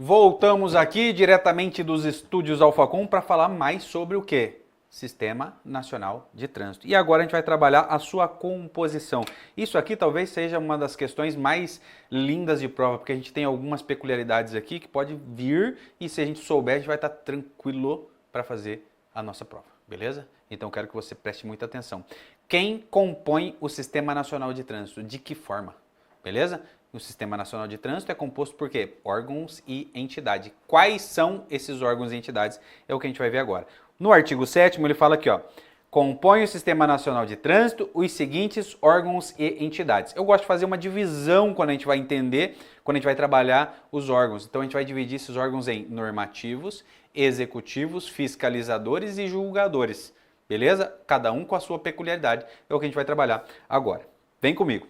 Voltamos aqui diretamente dos estúdios Alfacom para falar mais sobre o quê? Sistema Nacional de Trânsito. E agora a gente vai trabalhar a sua composição. Isso aqui talvez seja uma das questões mais lindas de prova, porque a gente tem algumas peculiaridades aqui que pode vir e se a gente souber, a gente vai estar tranquilo para fazer a nossa prova, beleza? Então quero que você preste muita atenção. Quem compõe o Sistema Nacional de Trânsito? De que forma? Beleza? O Sistema Nacional de Trânsito é composto por quê? Órgãos e entidade. Quais são esses órgãos e entidades? É o que a gente vai ver agora. No artigo 7º ele fala aqui, ó, compõe o Sistema Nacional de Trânsito os seguintes órgãos e entidades. Eu gosto de fazer uma divisão quando a gente vai entender, quando a gente vai trabalhar os órgãos. Então a gente vai dividir esses órgãos em normativos, executivos, fiscalizadores e julgadores. Beleza? Cada um com a sua peculiaridade. É o que a gente vai trabalhar agora. Vem comigo.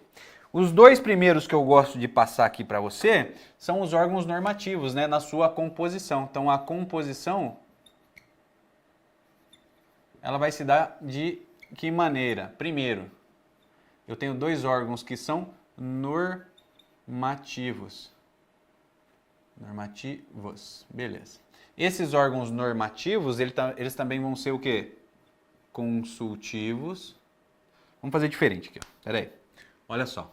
Os dois primeiros que eu gosto de passar aqui para você são os órgãos normativos, né, na sua composição. Então, a composição, ela vai se dar de que maneira? Primeiro, eu tenho dois órgãos que são normativos. Normativos, beleza. Esses órgãos normativos, eles também vão ser o quê? Consultivos. Vamos fazer diferente aqui, ó. Pera aí. Olha só.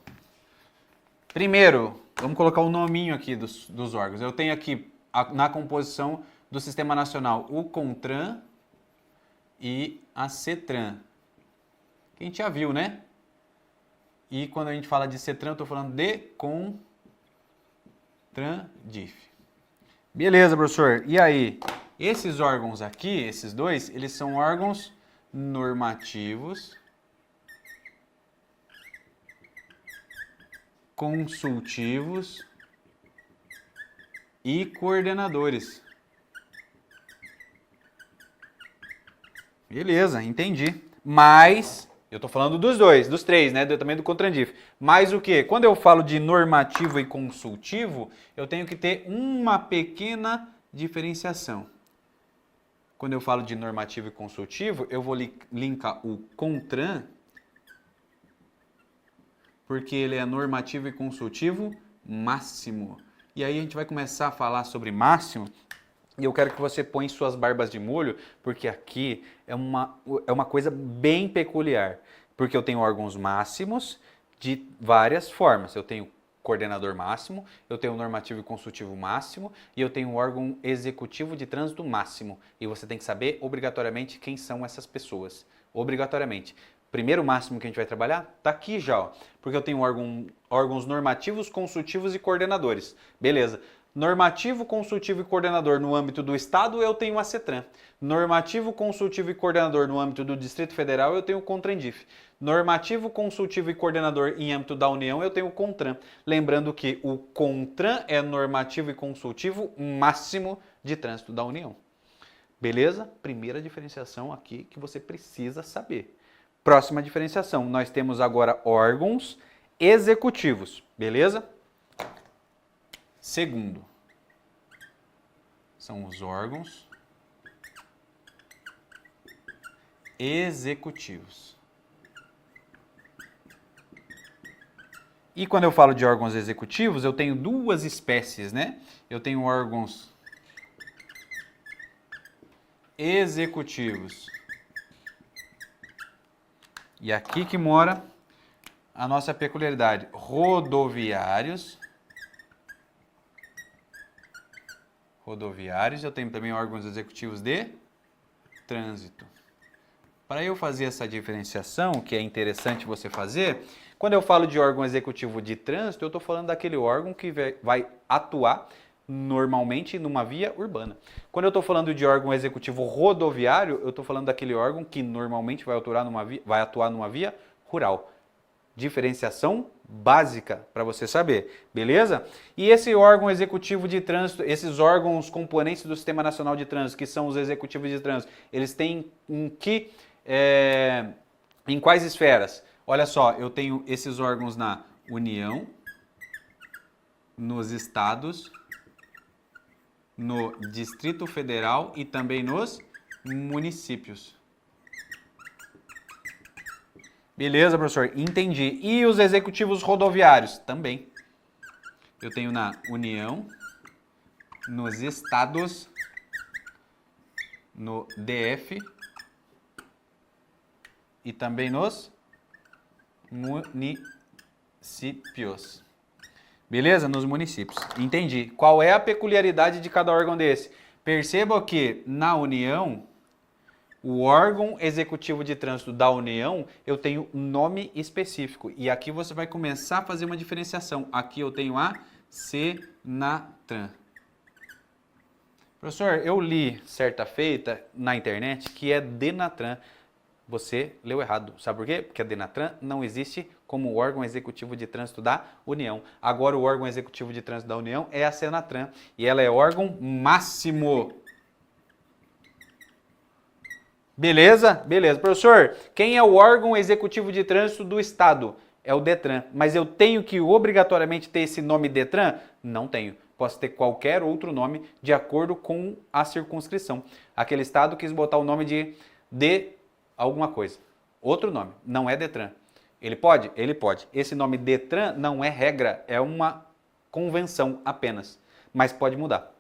Primeiro, vamos colocar o nominho aqui dos órgãos. Eu tenho aqui na composição do Sistema Nacional o CONTRAN e a CETRAN. Que a gente já viu, né? E quando a gente fala de CETRAN, eu estou falando de CONTRANDIF. Beleza, professor. E aí? Esses órgãos aqui, esses dois, eles são órgãos normativos, consultivos e coordenadores. Beleza, entendi. Mas, eu estou falando dos dois, dos três, né? Também do CONTRANDIF. Mas o quê? Quando eu falo de normativo e consultivo, eu tenho que ter uma pequena diferenciação. Quando eu falo de normativo e consultivo, eu vou linkar o CONTRAN, porque ele é normativo e consultivo máximo. E aí a gente vai começar a falar sobre máximo, e eu quero que você põe suas barbas de molho, porque aqui é uma coisa bem peculiar. Porque eu tenho órgãos máximos de várias formas. Eu tenho coordenador máximo, eu tenho normativo e consultivo máximo, e eu tenho órgão executivo de trânsito máximo. E você tem que saber obrigatoriamente quem são essas pessoas. Obrigatoriamente. Primeiro máximo que a gente vai trabalhar está aqui já, ó, porque eu tenho órgãos normativos, consultivos e coordenadores. Beleza. Normativo, consultivo e coordenador no âmbito do Estado, eu tenho a CETRAN. Normativo, consultivo e coordenador no âmbito do Distrito Federal, eu tenho o CONTRANDIF. Normativo, consultivo e coordenador em âmbito da União, eu tenho o CONTRAN. Lembrando que o CONTRAN é normativo e consultivo máximo de trânsito da União. Beleza? Primeira diferenciação aqui que você precisa saber. Próxima diferenciação, nós temos agora órgãos executivos, beleza? Segundo, são os órgãos executivos. E quando eu falo de órgãos executivos, eu tenho duas espécies, né? Eu tenho órgãos executivos. E aqui que mora a nossa peculiaridade. Rodoviários. Rodoviários. Eu tenho também órgãos executivos de trânsito. Para eu fazer essa diferenciação, que é interessante você fazer, quando eu falo de órgão executivo de trânsito, eu estou falando daquele órgão que vai atuar normalmente numa via urbana. Quando eu estou falando de órgão executivo rodoviário, eu estou falando daquele órgão que normalmente vai atuar numa via rural. Diferenciação básica para você saber, beleza? E esse órgão executivo de trânsito, esses órgãos componentes do Sistema Nacional de Trânsito, que são os executivos de trânsito, eles têm em quais esferas? Olha só, eu tenho esses órgãos na União, nos estados, no Distrito Federal e também nos municípios. Beleza, professor? Entendi. E os executivos rodoviários? Também. Eu tenho na União, nos estados, no DF e também nos municípios. Beleza? Nos municípios. Entendi. Qual é a peculiaridade de cada órgão desse? Perceba que na União, o órgão executivo de trânsito da União, eu tenho nome específico. E aqui você vai começar a fazer uma diferenciação. Aqui eu tenho a Senatran. Professor, eu li certa feita na internet que é Denatran. Você leu errado. Sabe por quê? Porque a Denatran não existe como órgão executivo de trânsito da União. Agora o órgão executivo de trânsito da União é a Senatran. E ela é órgão máximo. Beleza? Beleza. Professor, quem é o órgão executivo de trânsito do Estado? É o Detran. Mas eu tenho que obrigatoriamente ter esse nome Detran? Não tenho. Posso ter qualquer outro nome de acordo com a circunscrição. Aquele Estado quis botar o nome de alguma coisa. Outro nome. Não é Detran. Ele pode? Ele pode. Esse nome Detran não é regra, é uma convenção apenas. Mas pode mudar.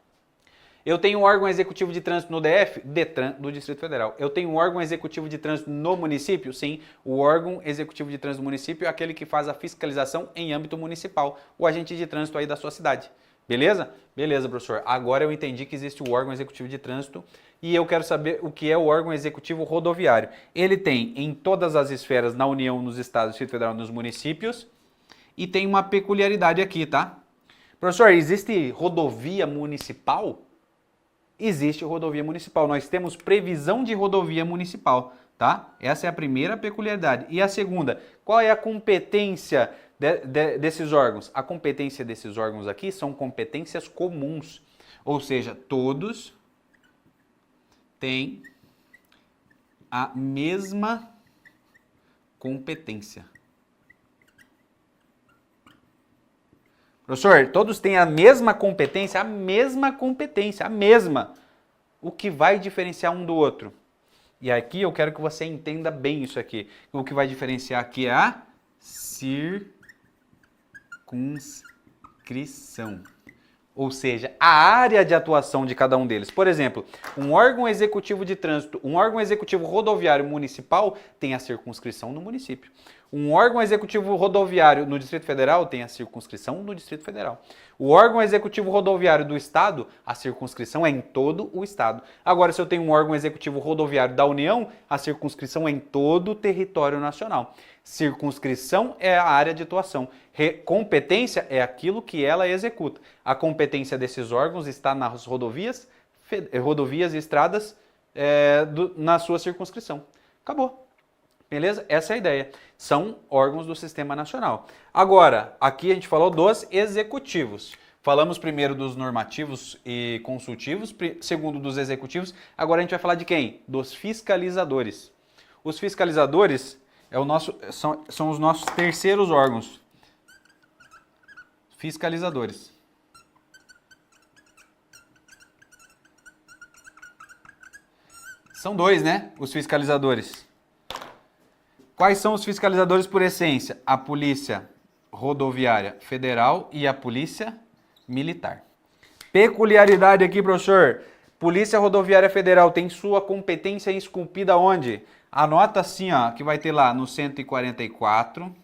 Eu tenho um órgão executivo de trânsito no DF? Detran, do Distrito Federal. Eu tenho um órgão executivo de trânsito no município? Sim, o órgão executivo de trânsito do município é aquele que faz a fiscalização em âmbito municipal, o agente de trânsito aí da sua cidade. Beleza? Beleza, professor. Agora eu entendi que existe o órgão executivo de trânsito e eu quero saber o que é o órgão executivo rodoviário. Ele tem em todas as esferas, na União, nos estados, Distrito Federal, nos municípios, e tem uma peculiaridade aqui, tá? Professor, existe rodovia municipal? Existe rodovia municipal. Nós temos previsão de rodovia municipal, tá? Essa é a primeira peculiaridade. E a segunda, qual é a competência desses órgãos? A competência desses órgãos aqui são competências comuns, ou seja, todos têm a mesma competência. Professor, todos têm a mesma competência? A mesma competência, a mesma. O que vai diferenciar um do outro? E aqui eu quero que você entenda bem isso aqui. O que vai diferenciar aqui é a circunscrição. Ou seja, a área de atuação de cada um deles. Por exemplo, um órgão executivo de trânsito, um órgão executivo rodoviário municipal tem a circunscrição no município. Um órgão executivo rodoviário no Distrito Federal tem a circunscrição no Distrito Federal. O órgão executivo rodoviário do Estado, a circunscrição é em todo o Estado. Agora, se eu tenho um órgão executivo rodoviário da União, a circunscrição é em todo o território nacional. Circunscrição é a área de atuação. Competência é aquilo que ela executa. A competência desses órgãos está nas rodovias e estradas na sua circunscrição. Acabou. Beleza? Essa é a ideia. São órgãos do Sistema Nacional. Agora, aqui a gente falou dos executivos. Falamos primeiro dos normativos e consultivos, segundo dos executivos. Agora a gente vai falar de quem? Dos fiscalizadores. Os fiscalizadores são os nossos terceiros órgãos. Fiscalizadores. São dois, né? Os fiscalizadores. Quais são os fiscalizadores por essência? A Polícia Rodoviária Federal e a Polícia Militar. Peculiaridade aqui, professor. Polícia Rodoviária Federal tem sua competência esculpida onde? Anota assim, ó, que vai ter lá no 144,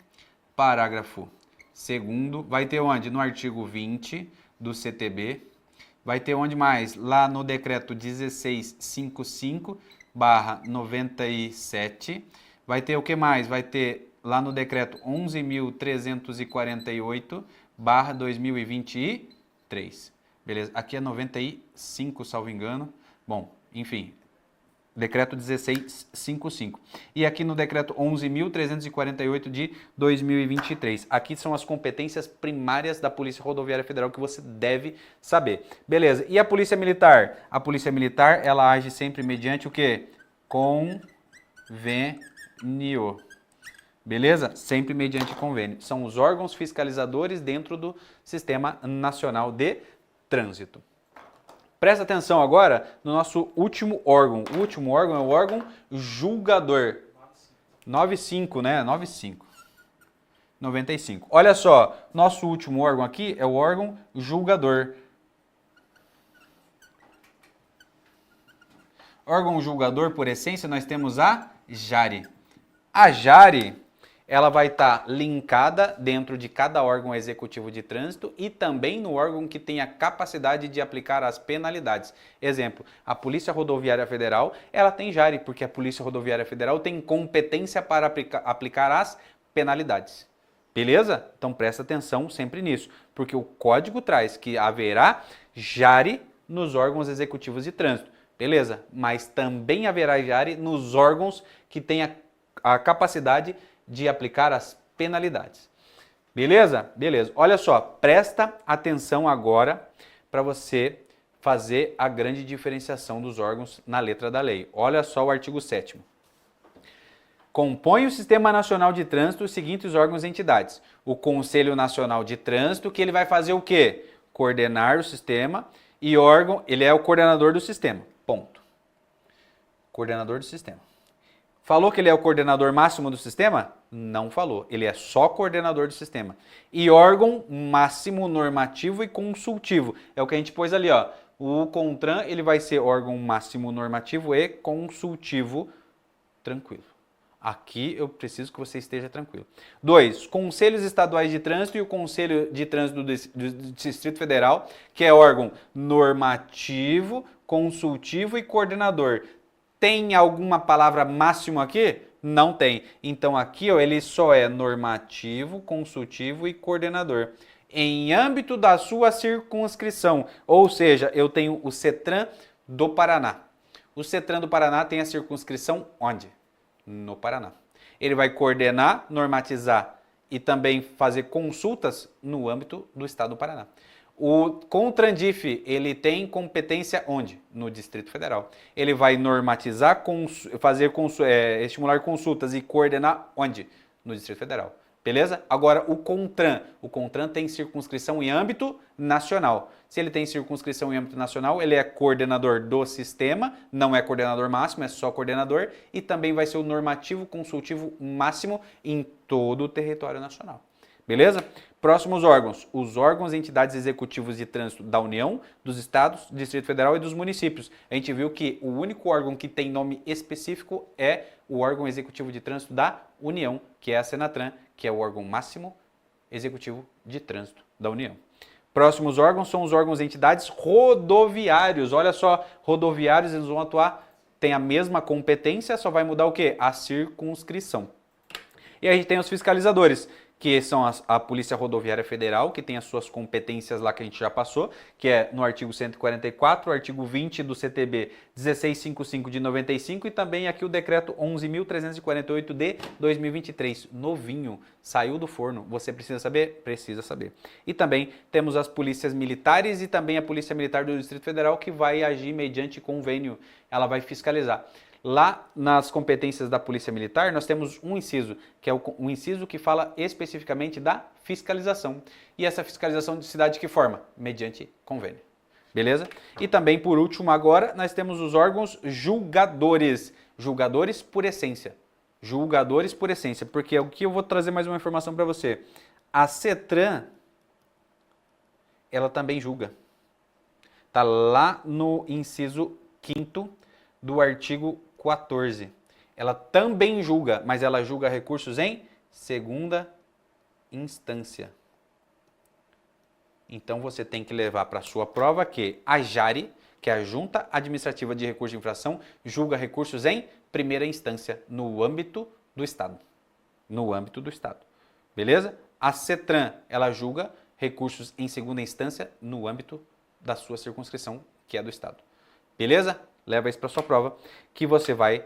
parágrafo 2º, vai ter onde? No artigo 20 do CTB. Vai ter onde mais? Lá no decreto 1655/97. Vai ter o que mais? Vai ter lá no decreto 11.348/2023. Beleza? Aqui é 95, salvo engano. Bom, enfim, decreto 1655. E aqui no decreto 11.348 de 2023. Aqui são as competências primárias da Polícia Rodoviária Federal que você deve saber. Beleza? E a Polícia Militar? A Polícia Militar, ela age sempre mediante o quê? Convênio. Beleza? Sempre mediante convênio. São os órgãos fiscalizadores dentro do Sistema Nacional de Trânsito. Presta atenção agora no nosso último órgão. O último órgão é o órgão julgador. 95, né? 95. Olha só, nosso último órgão aqui é o órgão julgador. Órgão julgador, por essência, nós temos a JARE. A JARE, ela vai estar linkada dentro de cada órgão executivo de trânsito e também no órgão que tem a capacidade de aplicar as penalidades. Exemplo, a Polícia Rodoviária Federal, ela tem JARE, porque a Polícia Rodoviária Federal tem competência para aplicar as penalidades. Beleza? Então presta atenção sempre nisso, porque o código traz que haverá JARE nos órgãos executivos de trânsito. Beleza? Mas também haverá JARE nos órgãos que têm a capacidade de aplicar as penalidades. Beleza? Beleza. Olha só, presta atenção agora para você fazer a grande diferenciação dos órgãos na letra da lei. Olha só o artigo 7º. Compõe o Sistema Nacional de Trânsito os seguintes órgãos e entidades. O Conselho Nacional de Trânsito, que ele vai fazer o quê? Coordenar o sistema e ele é o coordenador do sistema. Ponto. Coordenador do sistema. Falou que ele é o coordenador máximo do sistema? Não falou. Ele é só coordenador do sistema. E órgão máximo normativo e consultivo. É o que a gente pôs ali, ó. O CONTRAN, ele vai ser órgão máximo normativo e consultivo. Tranquilo. Aqui eu preciso que você esteja tranquilo. 2. Conselhos Estaduais de Trânsito e o Conselho de Trânsito do Distrito Federal, que é órgão normativo, consultivo e coordenador. Tem alguma palavra máximo aqui? Não tem. Então aqui ó, ele só é normativo, consultivo e coordenador. Em âmbito da sua circunscrição, ou seja, eu tenho o CETRAN do Paraná. O CETRAN do Paraná tem a circunscrição onde? No Paraná. Ele vai coordenar, normatizar e também fazer consultas no âmbito do estado do Paraná. O CONTRANDIF, ele tem competência onde? No Distrito Federal. Ele vai normatizar, estimular consultas e coordenar onde? No Distrito Federal. Beleza? Agora, o CONTRAN tem circunscrição em âmbito nacional. Se ele tem circunscrição em âmbito nacional, ele é coordenador do sistema, não é coordenador máximo, é só coordenador, e também vai ser o normativo consultivo máximo em todo o território nacional. Beleza? Próximos órgãos. Os órgãos e entidades executivos de trânsito da União, dos estados, do Distrito Federal e dos municípios. A gente viu que o único órgão que tem nome específico é o órgão executivo de trânsito da União, que é a Senatran, que é o órgão máximo executivo de trânsito da União. Próximos órgãos são os órgãos e entidades rodoviários. Olha só, rodoviários eles vão atuar, tem a mesma competência, só vai mudar o quê? A circunscrição. E a gente tem os fiscalizadores, que são a Polícia Rodoviária Federal, que tem as suas competências lá que a gente já passou, que é no artigo 144, o artigo 20 do CTB 1655 de 95 e também aqui o decreto 11.348 de 2023, novinho, saiu do forno. Você precisa saber? Precisa saber. E também temos as polícias militares e também a Polícia Militar do Distrito Federal, que vai agir mediante convênio, ela vai fiscalizar. Lá nas competências da Polícia Militar, nós temos um inciso, que é o inciso que fala especificamente da fiscalização. E essa fiscalização se dá de que forma? Mediante convênio. Beleza? E também, por último, agora, nós temos os órgãos julgadores. Julgadores por essência. Julgadores por essência. Porque aqui eu vou trazer mais uma informação para você. A CETRAN, ela também julga. Está lá no inciso 5º do artigo 14. Ela também julga, mas ela julga recursos em segunda instância. Então você tem que levar para a sua prova que a JARE, que é a Junta Administrativa de Recurso de Infração, julga recursos em primeira instância no âmbito do Estado. No âmbito do Estado. Beleza? A CETRAN, ela julga recursos em segunda instância no âmbito da sua circunscrição, que é do Estado. Beleza? Leva isso para sua prova, que você vai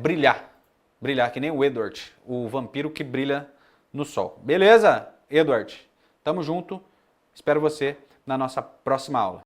brilhar. Brilhar que nem o Edward, o vampiro que brilha no sol. Beleza, Edward? Tamo junto. Espero você na nossa próxima aula.